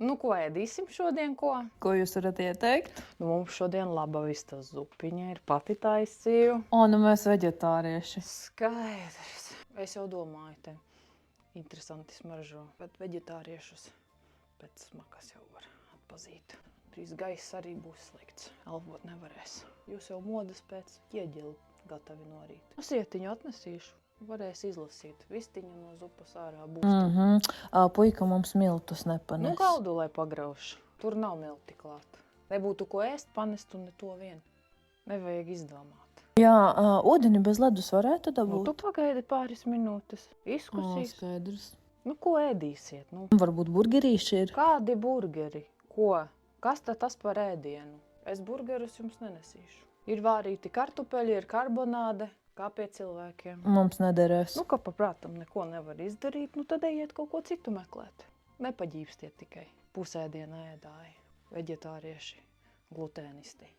Nu, ko ēdīsim šodien, ko? Ko jūs varat ieteikt? Nu, mums šodien laba vistas zupiņa ir, pati taisīju. Nu mēs veģetārieši. Skaidrs. Es jau domāju, te interesanti smaržo, bet veģetāriešus pēc smakas jau var atpazīt. Drīz gaiss arī būs slikts, elpot nevarēs. Jūs jau modas pēc ķieģeli gatavi no rīta. Sietiņu atnesīšu, varēs izlasīt. Vistiņa no zupas ārā būs. Puika mums miltus nepanes. Nu, galdu, lai pagraušu. Tur nav milti klāt. Nebūtu ko ēst, panest un ne to vien. Nevajag izdomāt. Jā, ūdeni bez ledus varētu dabūt? Nu, tu pagaidi pāris minūtes. Izkusīs. Skaidrs. Nu, ko ēdīsiet? Nu, Varbūt burgerīši ir? kādi burgeri? Ko? Kas tad tas par ēdienu? Es burgerus jums nenesīšu. Ir vārīti kartupeļi, ir karbonāde, kā pie cilvēkiem. Mums nederēs. Nu, ka paprātam neko nevar izdarīt, nu tad ejiet kaut ko citu meklēt. Nepaģīpstiet tikai pusēdienā ēdāji, veģetārieši, glutēnisti.